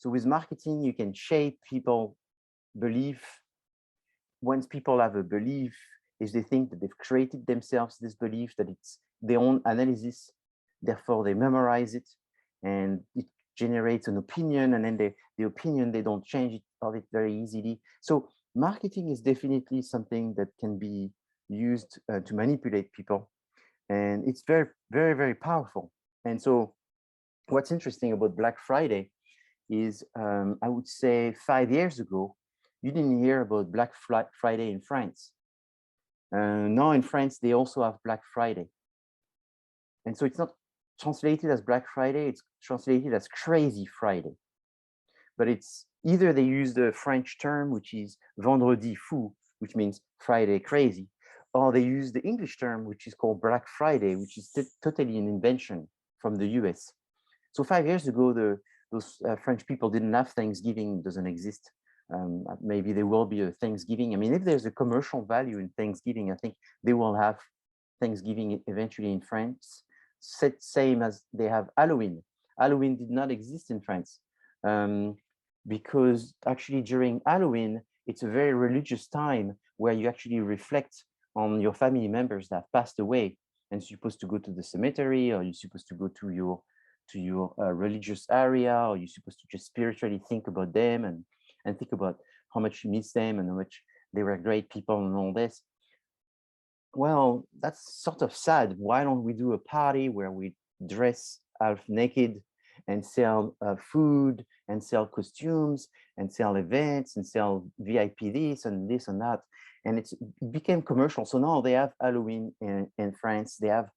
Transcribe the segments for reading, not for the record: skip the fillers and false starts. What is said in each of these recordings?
So with marketing, you can shape people belief. Once people have a belief, is they think that they've created themselves this belief, that it's their own analysis, therefore they memorize it, and it generates an opinion, and then the opinion, they don't change it of it very easily. So marketing is definitely something that can be used to manipulate people, and it's very, very, very powerful. And so what's interesting about Black Friday is, I would say 5 years ago, you didn't hear about Black Friday in France. Now in France, they also have Black Friday. And so it's not translated as Black Friday, it's translated as Crazy Friday. But it's either they use the French term, which is Vendredi Fou, which means Friday crazy, or they use the English term, which is called Black Friday, which is totally an invention from the US. So 5 years ago, those French people didn't have Thanksgiving, doesn't exist. Maybe there will be a Thanksgiving. I mean, if there's a commercial value in Thanksgiving, I think they will have Thanksgiving eventually in France, same as they have Halloween. Halloween did not exist in France because actually during Halloween, it's a very religious time where you actually reflect on your family members that passed away, and you're supposed to go to the cemetery, or you're supposed to go to your religious area, or you're supposed to just spiritually think about them and think about how much you miss them and how much they were great people and all this. Well, that's sort of sad. Why don't we do a party where we dress half naked and sell food and sell costumes and sell events and sell VIP this and that? And it became commercial. So now they have Halloween in France. They have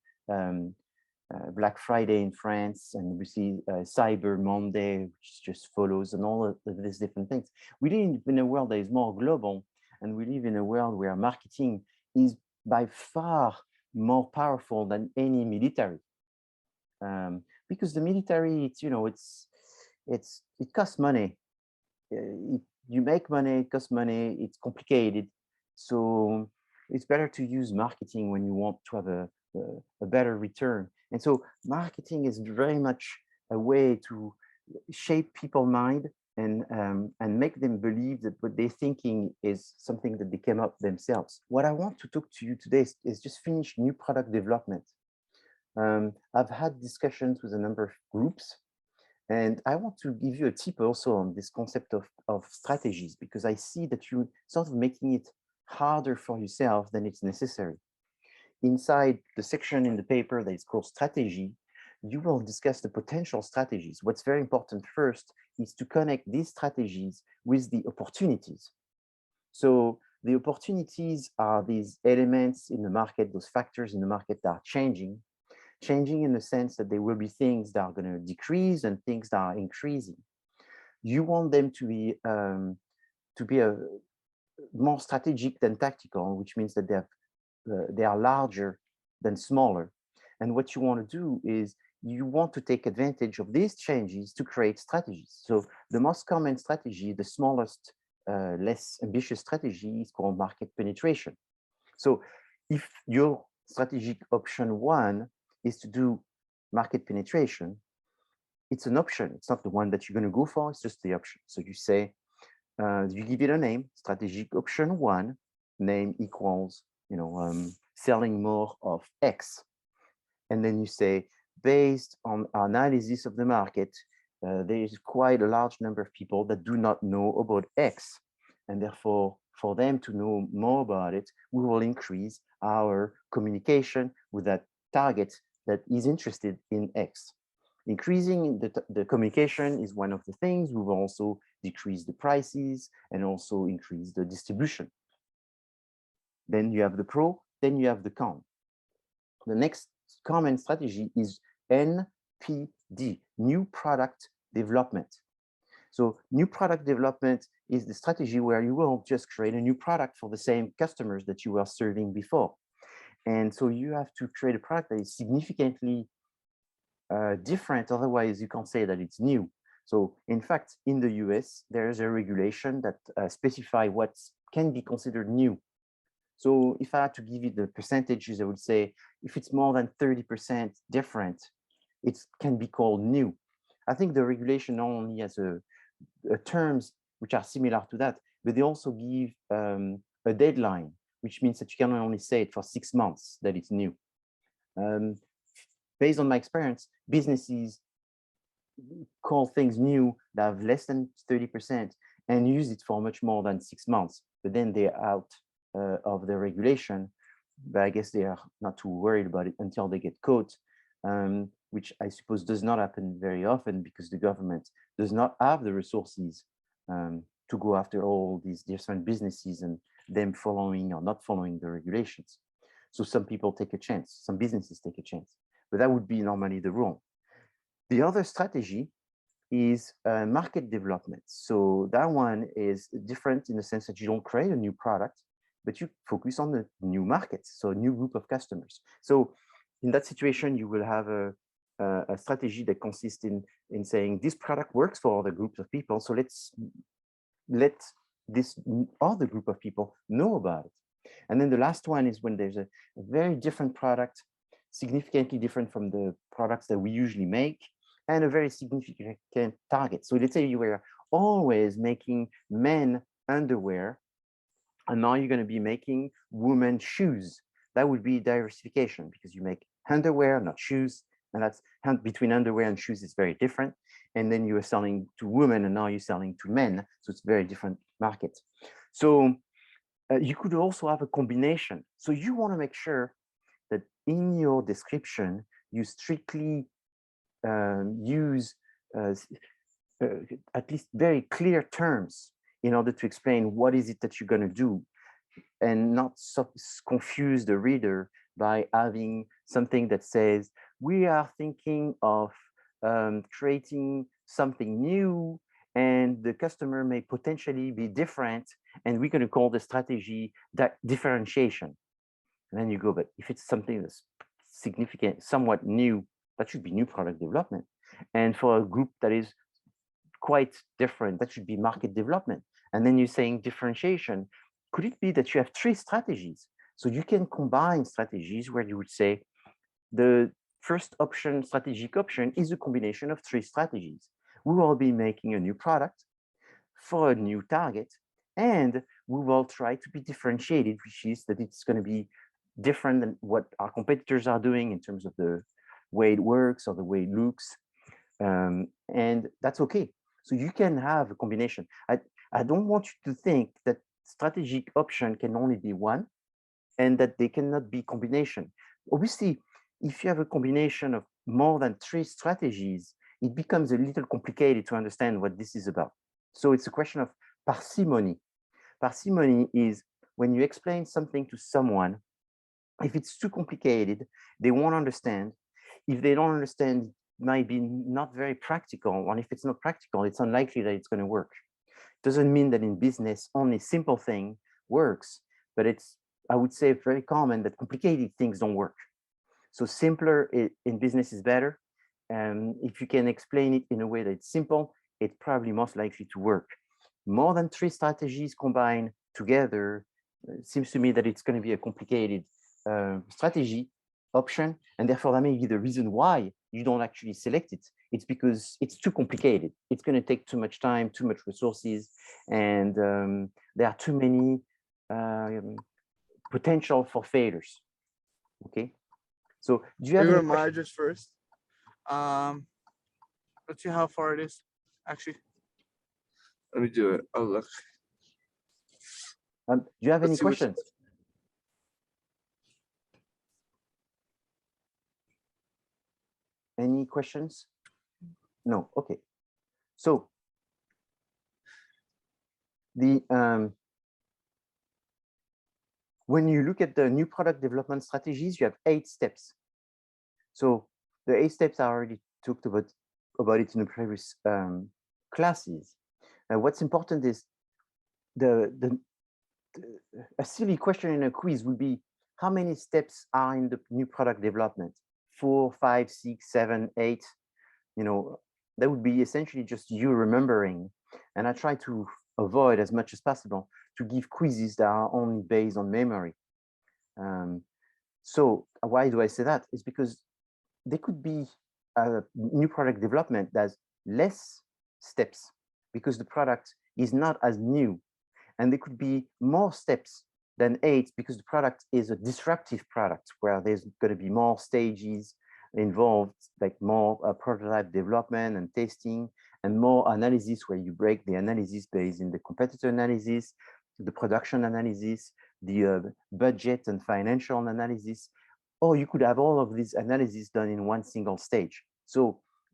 Black Friday in France, and we see Cyber Monday, which just follows, and all of these different things. We live in a world that is more global, and we live in a world where marketing is by far more powerful than any military, because the military, it costs money. You make money, it costs money, it's complicated. So it's better to use marketing when you want to have a better return. And so marketing is very much a way to shape people's mind and make them believe that what they're thinking is something that they came up themselves. What I want to talk to you today is just finish new product development. I've had discussions with a number of groups, and I want to give you a tip also on this concept of strategies, because I see that you're sort of making it harder for yourself than it's necessary. Inside the section in the paper that is called strategy, you will discuss the potential strategies. What's very important first is to connect these strategies with the opportunities. So the opportunities are these elements in the market, those factors in the market that are changing in the sense that there will be things that are going to decrease and things that are increasing. You want them to be more strategic than tactical, which means that they are larger than smaller. And what you want to do is you want to take advantage of these changes to create strategies. So the most common strategy, the smallest, less ambitious strategy, is called market penetration. So if your strategic option 1 is to do market penetration, it's an option. It's not the one that you're going to go for, it's just the option. So you say, you give it a name, strategic option 1, name equals, selling more of X. And then you say, based on our analysis of the market, there is quite a large number of people that do not know about X. And therefore, for them to know more about it, we will increase our communication with that target that is interested in X. Increasing the communication is one of the things. We will also decrease the prices and also increase the distribution. Then you have the pro, then you have the con. The next common strategy is NPD, new product development. So new product development is the strategy where you will just create a new product for the same customers that you were serving before. And so you have to create a product that is significantly different, otherwise you can't say that it's new. So in fact, in the US, there is a regulation that specifies what can be considered new. So if I had to give you the percentages, I would say if it's more than 30% different, it can be called new. I think the regulation not only has a terms which are similar to that, but they also give a deadline, which means that you can only say it for 6 months that it's new. Based on my experience, businesses call things new that have less than 30% and use it for much more than 6 months, but then they're out of the regulation. But I guess they are not too worried about it until they get caught, which I suppose does not happen very often because the government does not have the resources to go after all these different businesses and them following or not following the regulations. So some people take a chance, some businesses take a chance, but that would be normally the rule. The other strategy is market development. So that one is different in the sense that you don't create a new product, but you focus on the new markets, so a new group of customers. So in that situation, you will have a strategy that consists in saying this product works for other groups of people, so let's let this other group of people know about it. And then the last one is when there's a very different product, significantly different from the products that we usually make, and a very significant target. So let's say you were always making men underwear, and now you're going to be making women shoes. That would be diversification because you make underwear, not shoes. And that's between underwear and shoes is very different. And then you are selling to women and now you're selling to men. So it's very different market. So you could also have a combination. So you want to make sure that in your description, you strictly use at least very clear terms in order to explain what is it that you're going to do and not confuse the reader by having something that says, we are thinking of creating something new and the customer may potentially be different and we're going to call the strategy that differentiation. And then you go, but if it's something that's significant, somewhat new, that should be new product development. And for a group that is quite different, that should be market development. And then you're saying differentiation. Could it be that you have 3 strategies? So you can combine strategies where you would say the first option, strategic option, is a combination of 3 strategies. We will be making a new product for a new target, and we will try to be differentiated, which is that it's going to be different than what our competitors are doing in terms of the way it works or the way it looks. And that's okay. So you can have a combination. I don't want you to think that strategic option can only be one and that they cannot be combination. Obviously, if you have a combination of more than 3 strategies, it becomes a little complicated to understand what this is about. So it's a question of parsimony. Parsimony is when you explain something to someone, if it's too complicated, they won't understand. If they don't understand, it might be not very practical. And if it's not practical, it's unlikely that it's going to work. It doesn't mean that in business, only simple thing works, but it's, I would say, very common that complicated things don't work. So simpler in business is better. And if you can explain it in a way that it's simple, it's probably most likely to work. More than 3 strategies combined together, it seems to me that it's going to be a complicated strategy option, and therefore that may be the reason why you don't actually select it. It's because it's too complicated. It's going to take too much time, too much resources, and there are too many potential for failures. Okay, so do you have Your any questions? margins first. Let's see how far it is. Actually, let me do it. Oh look. Do you have any Let's see what's- questions? Any questions? No. Okay. So the when you look at the new product development strategies, you have 8 steps. So the 8 steps I already talked about it in the previous classes. What's important is a silly question in a quiz would be, how many steps are in the new product development? 4, 5, 6, 7, 8. You know, that would be essentially just you remembering. And I try to avoid as much as possible to give quizzes that are only based on memory. So why do I say that? It's because there could be a new product development that's less steps because the product is not as new. And there could be more steps than 8 because the product is a disruptive product where there's going to be more stages involved, like more prototype development and testing, and more analysis where you break the analysis based in the competitor analysis, the production analysis, the budget and financial analysis. Or you could have all of these analyses done in one single stage. So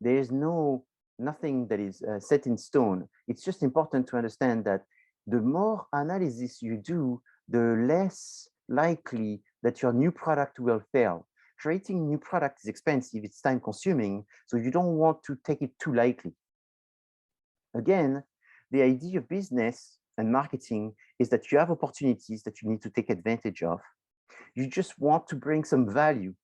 there is nothing that is set in stone. It's just important to understand that the more analysis you do, the less likely that your new product will fail. Creating new product is expensive, it's time consuming, so you don't want to take it too lightly. Again, the idea of business and marketing is that you have opportunities that you need to take advantage of. You just want to bring some value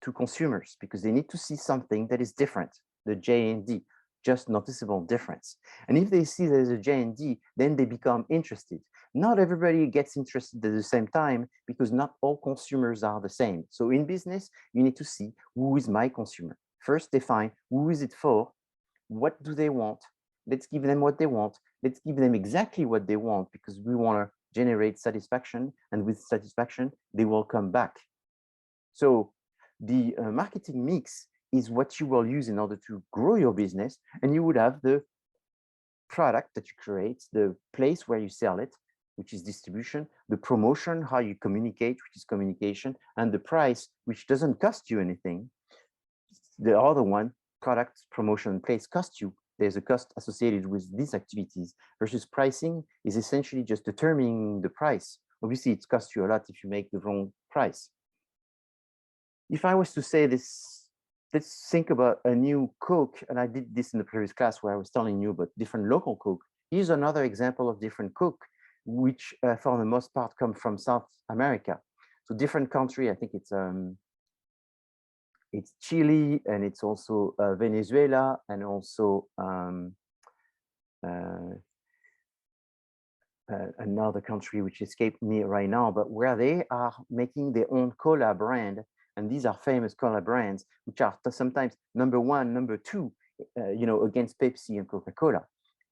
to consumers because they need to see something that is different, the J&D, just noticeable difference. And if they see there's a J&D, then they become interested. Not everybody gets interested at the same time because not all consumers are the same. So in business, you need to see who is my consumer. First, define who is it for, what do they want? Let's give them what they want. Let's give them exactly what they want because we want to generate satisfaction, and with satisfaction, they will come back. So the marketing mix is what you will use in order to grow your business, and you would have the product that you create, the place where you sell it, which is distribution, the promotion, how you communicate, which is communication, and the price, which doesn't cost you anything. The other one, product, promotion, place, cost you. There's a cost associated with these activities versus pricing is essentially just determining the price. Obviously, it costs you a lot if you make the wrong price. If I was to say this, let's think about a new Coke, and I did this in the previous class where I was telling you about different local Coke. Here's another example of different Coke, which for the most part come from South America. So different country, I think it's Chile, and it's also Venezuela, and also another country which escaped me right now, but where they are making their own cola brand, and these are famous cola brands, which are sometimes number 1, number 2, against Pepsi and Coca-Cola.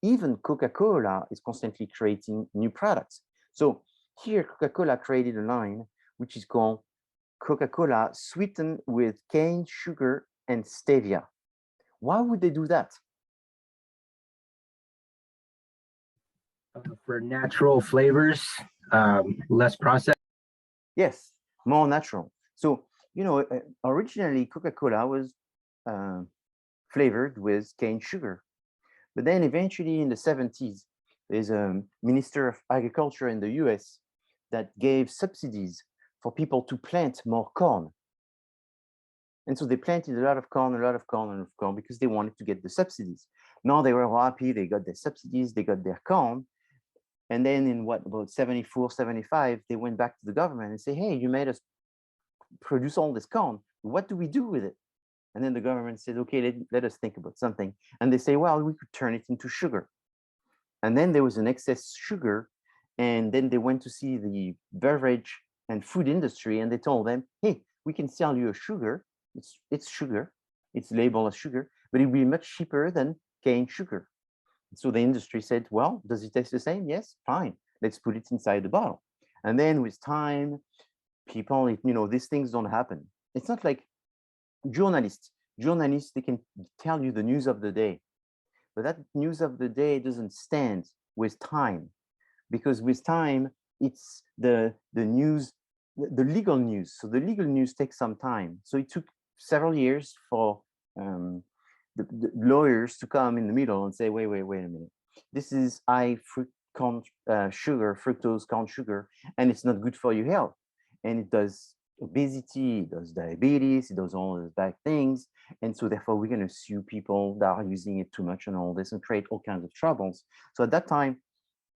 Even Coca-Cola is constantly creating new products. So here, Coca-Cola created a line which is called Coca-Cola sweetened with cane sugar and stevia. Why would they do that? For natural flavors, less processed. Yes, more natural. So, originally Coca-Cola was flavored with cane sugar. But then eventually in the 70s, there's a minister of agriculture in the US that gave subsidies for people to plant more corn. And so they planted a lot of corn, because they wanted to get the subsidies. Now they were happy, they got their subsidies, they got their corn. And then in about 74, 75, they went back to the government and say, hey, you made us produce all this corn. What do we do with it? And then the government said, okay, let us think about something. And they say, well, we could turn it into sugar. And then there was an excess sugar. And then they went to see the beverage and food industry, and they told them, hey, we can sell you a sugar. It's sugar. It's labeled as sugar, but it will be much cheaper than cane sugar. So the industry said, well, does it taste the same? Yes, fine. Let's put it inside the bottle. And then with time, people, these things don't happen. It's not like journalists, they can tell you the news of the day, but that news of the day doesn't stand with time, because with time, it's the news, the legal news. So the legal news takes some time. So it took several years for the lawyers to come in the middle and say, wait a minute. This is high sugar, fructose corn sugar, and it's not good for your health. And it does obesity, it does diabetes, it does all those bad things. And so therefore we're going to sue people that are using it too much and all this and create all kinds of troubles. So at that time,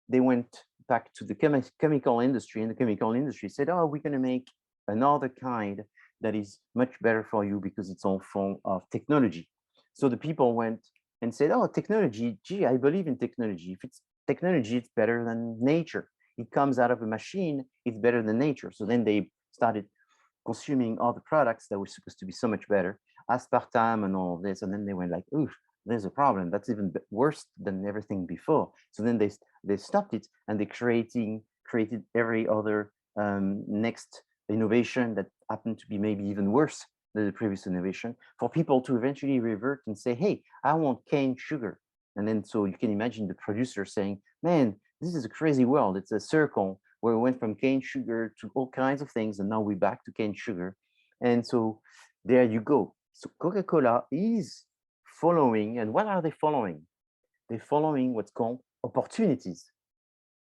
they went back to the chemical industry, and the chemical industry said, oh, we're going to make another kind that is much better for you because it's all form of technology. So the people went and said, oh, technology, gee, I believe in technology. If it's technology, it's better than nature. It comes out of a machine, it's better than nature. So then they started consuming all the products that were supposed to be so much better, aspartame and all of this. And then they went like, ooh, there's a problem. That's even worse than everything before. So then they stopped it, and they created every other next innovation that happened to be maybe even worse than the previous innovation, for people to eventually revert and say, hey, I want cane sugar. And then so you can imagine the producer saying, man, this is a crazy world. It's a circle where we went from cane sugar to all kinds of things, and now we're back to cane sugar. And so there you go. So Coca-Cola is following, and what are they following? They're following what's called opportunities.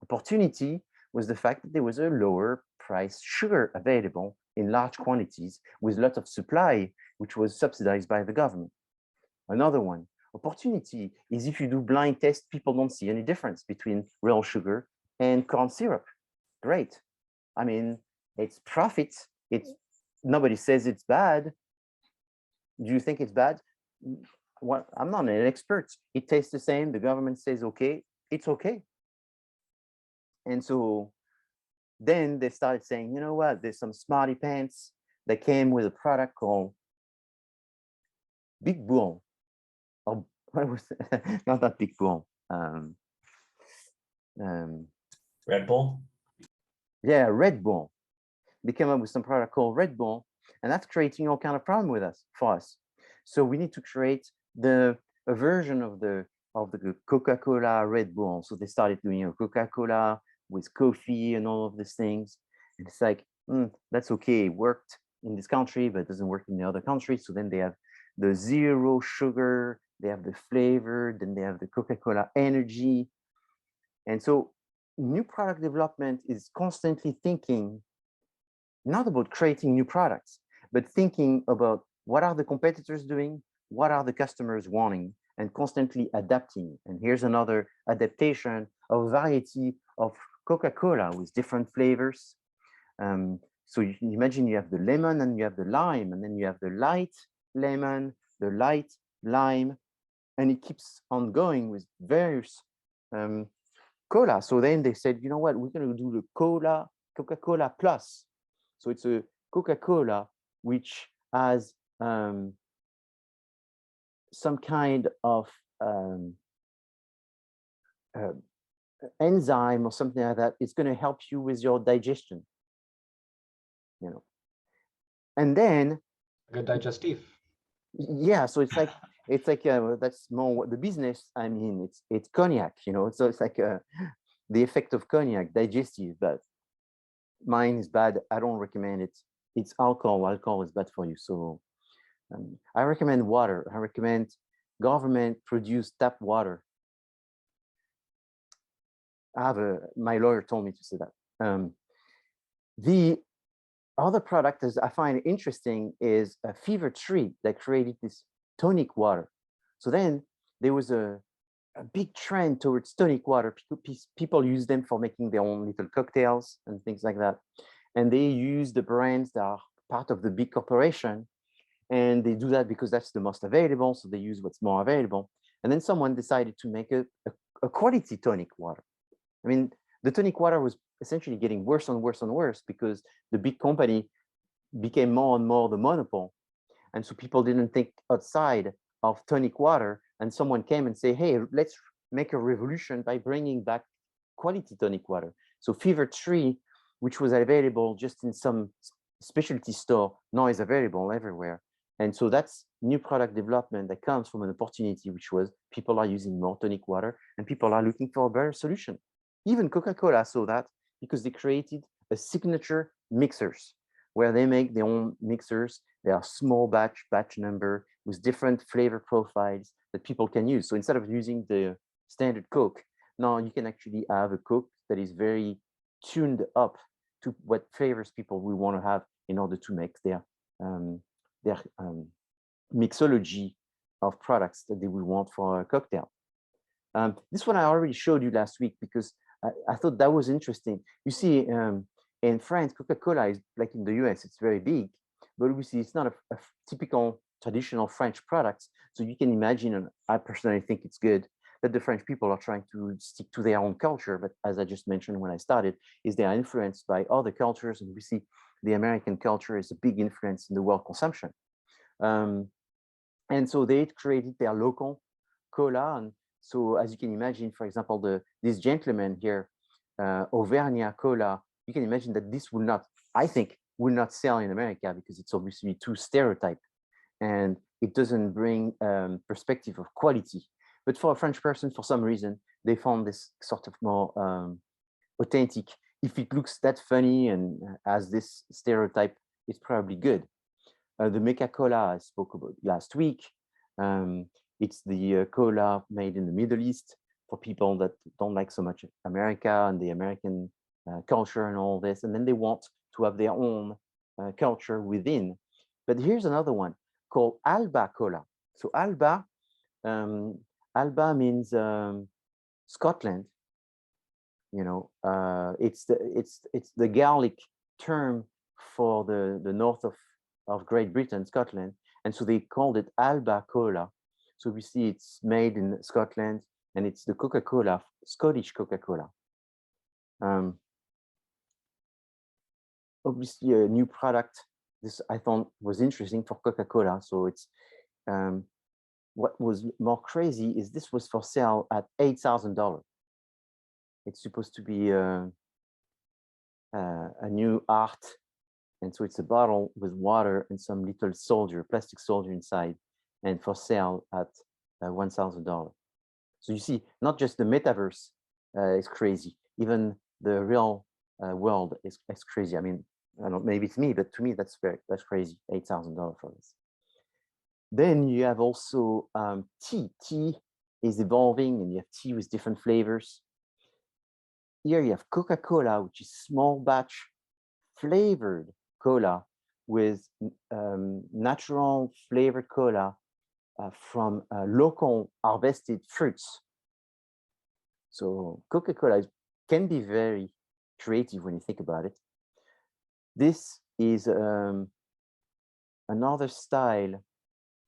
Opportunity was the fact that there was a lower price sugar available in large quantities with lots of supply, which was subsidized by the government. Another one, opportunity is if you do blind tests, people don't see any difference between real sugar and corn syrup. Great. I mean, it's profit. Nobody says it's bad. Do you think it's bad? Well, I'm not an expert. It tastes the same. The government says, okay, it's okay. And so then they started saying, you know what, there's some smarty pants that came with a product called Big Bull. Or what was it? Not that Big Bull. Red Bull? Yeah, Red Bull. They came up with some product called Red Bull, and that's creating all kind of problem for us. So we need to create a version of the Coca-Cola Red Bull. So they started doing Coca-Cola with coffee and all of these things. And it's like, that's okay, it worked in this country, but it doesn't work in the other countries. So then they have the zero sugar, they have the flavor, then they have the Coca-Cola energy. And so new product development is constantly thinking not about creating new products, but thinking about what are the competitors doing, what are the customers wanting, and constantly adapting. And here's another adaptation of a variety of Coca-Cola with different flavors. So you can imagine you have the lemon and you have the lime, and then you have the light lemon, the light lime, and it keeps on going with various cola. So then they said, you know what, we're going to do the Coca-Cola Plus. So it's a Coca-Cola which has some kind of enzyme or something like that. It's going to help you with your digestion, you know. And then Good digestive. yeah, so it's like that's more what the business. I mean, it's cognac, you know. So it's like the effect of cognac, digestive, but mine is bad. I don't recommend it. It's alcohol. Alcohol is bad for you. So I recommend water. I recommend government-produced tap water. My lawyer told me to say that. The other product is I find interesting is a Fever Tree that created this tonic water. So then there was a big trend towards tonic water. People use them for making their own little cocktails and things like that. And they use the brands that are part of the big corporation. And they do that because that's the most available. So they use what's more available. And then someone decided to make a quality tonic water. I mean, the tonic water was essentially getting worse and worse and worse because the big company became more and more the monopoly. And so people didn't think outside of tonic water. And someone came and say, hey, let's make a revolution by bringing back quality tonic water. So Fever Tree, which was available just in some specialty store, now is available everywhere. And so that's new product development that comes from an opportunity, which was people are using more tonic water and people are looking for a better solution. Even Coca-Cola saw that because they created a signature mixers where they make their own mixers. They are small batch number with different flavor profiles that people can use. So instead of using the standard Coke, now you can actually have a Coke that is very tuned up to what flavors people will want to have in order to make their mixology of products that they will want for a cocktail. This one I already showed you last week because I thought that was interesting. You see, in France, Coca-Cola is like in the US, it's very big, but we see it's not a typical traditional French product. So you can imagine, and I personally think it's good, that the French people are trying to stick to their own culture. But as I just mentioned when I started, is they are influenced by other cultures. And we see the American culture is a big influence in the world consumption. And so they created their local cola. And so as you can imagine, for example, this gentleman here, Auvergnat cola, you can imagine that this will not, I think, will not sell in America because it's obviously too stereotype and it doesn't bring perspective of quality. But for a French person, for some reason, they found this sort of more authentic. If it looks that funny and has this stereotype, it's probably good. The Meca Cola I spoke about last week. It's the cola made in the Middle East for people that don't like so much America and the American culture and all this. And then they want to have their own culture within. But here's another one called Alba Cola. So Alba means Scotland. You know, it's the Gaelic term for the north of Great Britain, Scotland, and so they called it Alba Cola. So we see it's made in Scotland, and it's the Coca-Cola, Scottish Coca-Cola. Obviously, a new product. This I thought was interesting for Coca-Cola. So it's what was more crazy is this was for sale at $8,000. It's supposed to be a new art. And so it's a bottle with water and some little soldier, plastic soldier inside, and for sale at $1,000. So you see, not just the metaverse is crazy, even the real world is crazy. I mean, I don't know, maybe it's me, but to me, that's crazy, $8,000 for this. Then you have also tea. Tea is evolving, and you have tea with different flavors. Here you have Coca-Cola, which is small batch flavored cola with natural flavored cola from local harvested fruits. So Coca-Cola can be very creative when you think about it. This is another style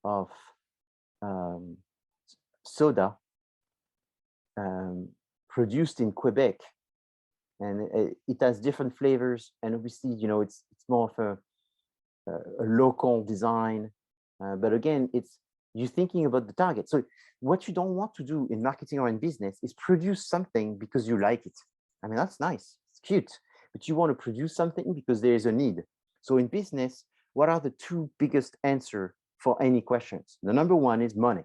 of soda produced in Quebec, and it has different flavors. And obviously, you know, it's more of a local design, but again, you're thinking about the target. So what you don't want to do in marketing or in business is produce something because you like it. I mean, that's nice, it's cute, but you want to produce something because there is a need. So in business, what are the two biggest answers for any questions? The number one is money.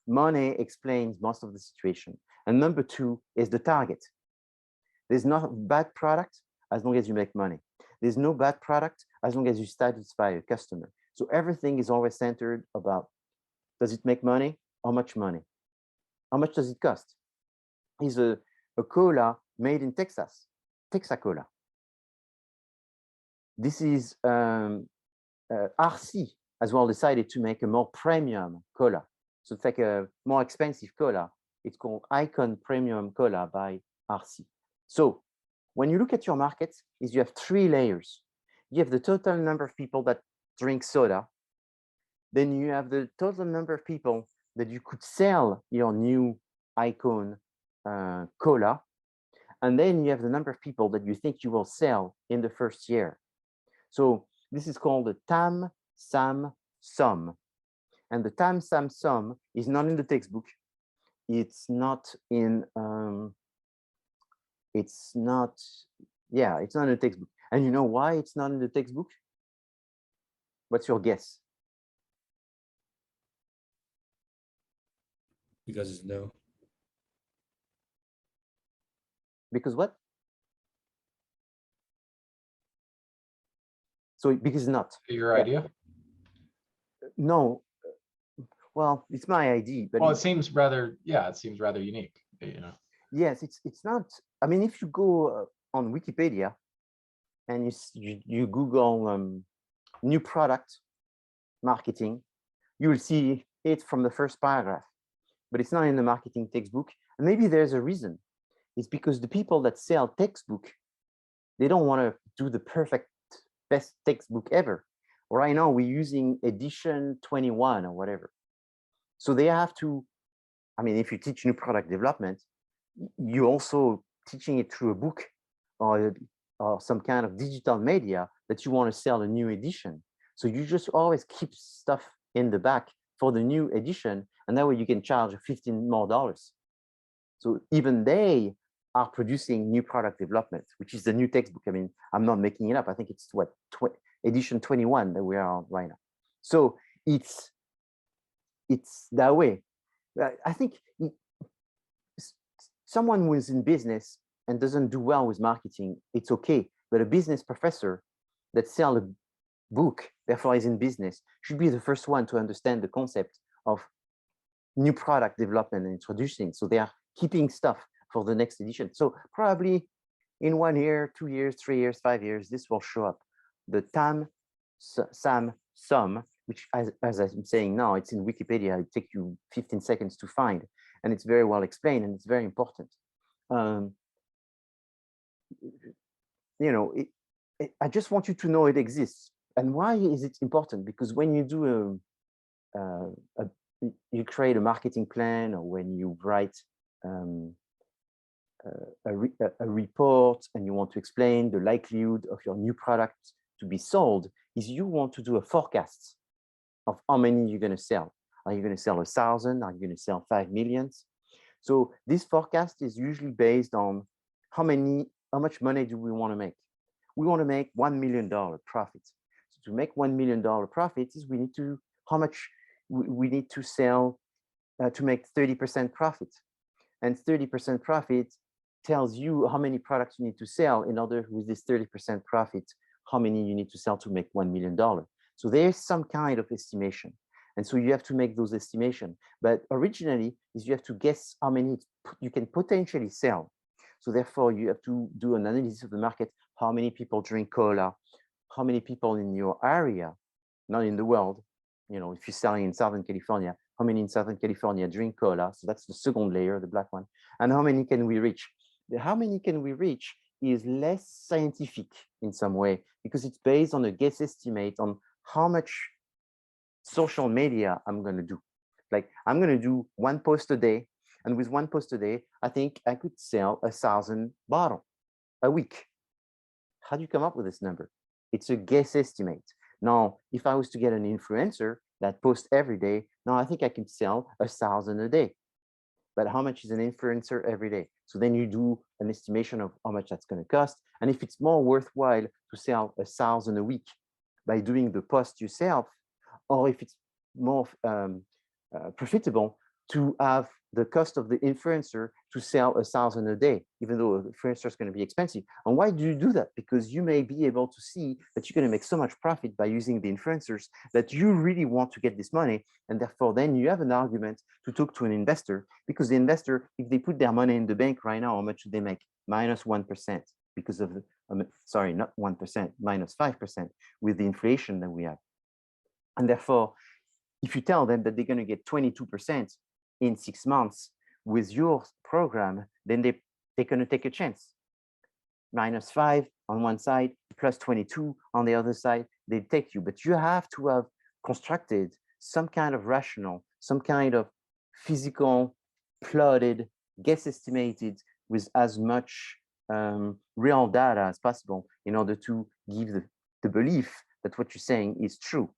Money explains most of the situation. And number two is the target. There's not a bad product as long as you make money. There's no bad product as long as you satisfy a customer. So everything is always centered about, does it make money? How much money? How much does it cost? Is a cola made in Texas, Texacola. This is RC as well decided to make a more premium cola. So it's like a more expensive cola. It's called Icon Premium Cola by RC. So when you look at your market, you have three layers. You have the total number of people that drink soda. Then you have the total number of people that you could sell your new Icon cola. And then you have the number of people that you think you will sell in the first year. So this is called the TAM, SAM, SUM. And the TAM, SAM, SUM is not in the textbook. It's not in, it's not in the textbook. And you know why it's not in the textbook? What's your guess? Because it's no. Because what? So because it's not. Your idea? No. Well, it's my ID, but Well, it seems rather, yeah, it seems rather unique, you know. yes, it's not. I mean, if you go on Wikipedia and you Google new product marketing, you will see it from the first paragraph, but it's not in the marketing textbook. And maybe there's a reason. It's because the people that sell textbook, they don't want to do the perfect best textbook ever. Right now, we're using edition 21 or whatever. So they have to, I mean, if you teach new product development, you're also teaching it through a book or some kind of digital media that you want to sell a new edition. So you just always keep stuff in the back for the new edition, And that way you can charge $15 more. So even they are producing new product development, which is the new textbook. I mean, I'm not making it up. I think it's what, edition 21 that we are on right now. So it's that way. I think someone who is in business and doesn't do well with marketing, it's okay. But a business professor that sells a book, therefore is in business, should be the first one to understand the concept of new product development and introducing. So they are keeping stuff for the next edition. So probably in 1 year, 2 years, 3 years, 5 years, this will show up. The TAM, SAM, SUM, which as I'm saying now, it's in Wikipedia. It takes you 15 seconds to find, and it's very well explained, and it's very important. You know, I just want you to know it exists. And why is it important? Because when you do you create a marketing plan, or when you write a report and you want to explain the likelihood of your new product to be sold, is you want to do a forecast of how many you're going to sell. Are you going to sell 1,000? Are you going to sell 5 million? So this forecast is usually based on how much money do we want to make? We want to make $1 million profit. So to make $1 million profit is we need to, how much we need to sell to make 30% profit. And 30% profit tells you how many products you need to sell in order with this 30% profit, how many you need to sell to make $1 million. So there's some kind of estimation. And so you have to make those estimations. But originally is you have to guess how many you can potentially sell. So therefore you have to do an analysis of the market. How many people drink cola? How many people in your area, not in the world? You know, if you're selling in Southern California, how many in Southern California drink cola? So that's the second layer, the black one. And how many can we reach? The how many can we reach is less scientific in some way, because it's based on a guess estimate on how much social media I'm going to do. Like I'm going to do 1 post a day. And with 1 post a day, I think I could sell 1,000 bottles a week. How do you come up with this number? It's a guess estimate. Now, if I was to get an influencer that posts every day, now I think I can sell 1,000 a day. But how much is an influencer every day? So then you do an estimation of how much that's going to cost. And if it's more worthwhile to sell 1,000 a week by doing the post yourself, or if it's more profitable to have the cost of the influencer to sell 1,000 a day, even though the influencer is going to be expensive. And why do you do that? Because you may be able to see that you're going to make so much profit by using the influencers that you really want to get this money. And therefore, then you have an argument to talk to an investor, because the investor, if they put their money in the bank right now, how much do they make? -1% because of the, sorry, not 1%, -5% with the inflation that we have. And therefore, if you tell them that they're going to get 22% in 6 months with your program, then they're going to take a chance. -5 on one side, +22 on the other side, they take you. But you have to have constructed some kind of rational, some kind of physical, plotted, guess estimated with as much real data as possible in order to give the belief that what you're saying is true.